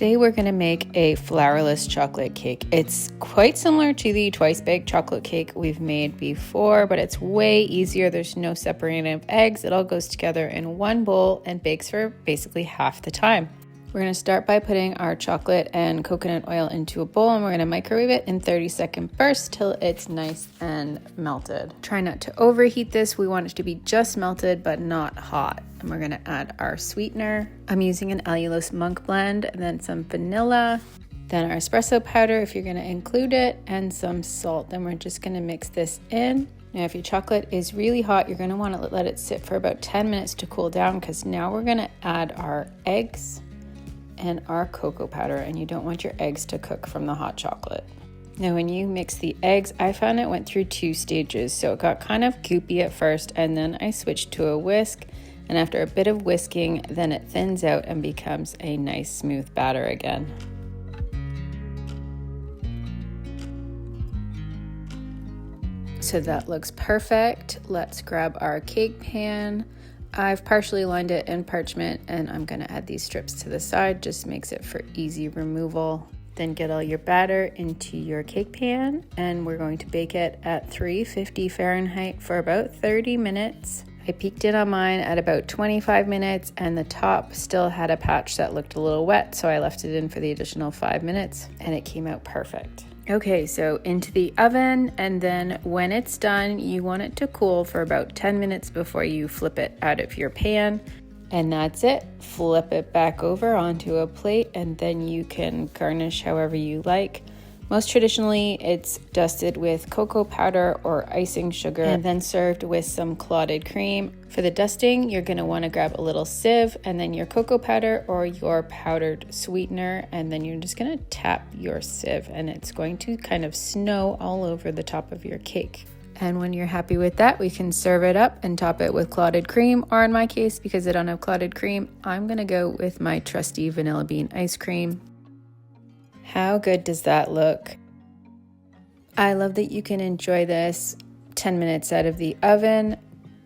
Today we're going to make a flourless chocolate cake. It's quite similar to the twice baked chocolate cake we've made before, but it's way easier. There's no separating of eggs. It all goes together in one bowl and bakes for basically half the time. We're going to start by putting our chocolate and coconut oil into a bowl, and we're going to microwave it in 30-second bursts till it's nice and melted. Try not to overheat this. We want it to be just melted but not hot. And we're going to add our sweetener. I'm using an allulose monk blend, and then some vanilla, then our espresso powder if you're going to include it, and some salt. Then we're just going to mix this in. Now, if your chocolate is really hot, you're going to want to let it sit for about 10 minutes to cool down, because now we're going to add our eggs and our cocoa powder, and you don't want your eggs to cook from the hot chocolate. Now, when you mix the eggs, I found it went through 2 stages. So it got kind of goopy at first, and then I switched to a whisk, and after a bit of whisking, then it thins out and becomes a nice smooth batter again. So that looks perfect. Let's grab our cake pan. I've partially lined it in parchment, and I'm going to add these strips to the side. Just makes it for easy removal. Then get all your batter into your cake pan, and we're going to bake it at 350 Fahrenheit for about 30 minutes. I peeked in on mine at about 25 minutes, and the top still had a patch that looked a little wet, so I left it in for the additional 5 minutes, and it came out perfect. Okay, so into the oven, and then when it's done, you want it to cool for about 10 minutes before you flip it out of your pan. And that's it. Flip it back over onto a plate, and then you can garnish however you like. Most traditionally, it's dusted with cocoa powder or icing sugar and then served with some clotted cream. For the dusting, you're going to want to grab a little sieve and then your cocoa powder or your powdered sweetener, and then you're just going to tap your sieve, and it's going to kind of snow all over the top of your cake. And when you're happy with that, we can serve it up and top it with clotted cream, or in my case, because I don't have clotted cream, I'm going to go with my trusty vanilla bean ice cream. How good does that look? I love that you can enjoy this 10 minutes out of the oven.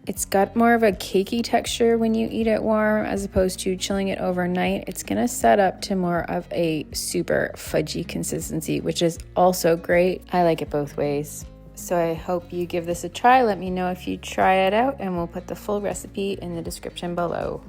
It's got more of a cakey texture when you eat it warm as opposed to chilling it overnight. It's going to set up to more of a super fudgy consistency, which is also great. I like it both ways. So I hope you give this a try. Let me know if you try it out, and we'll put the full recipe in the description below.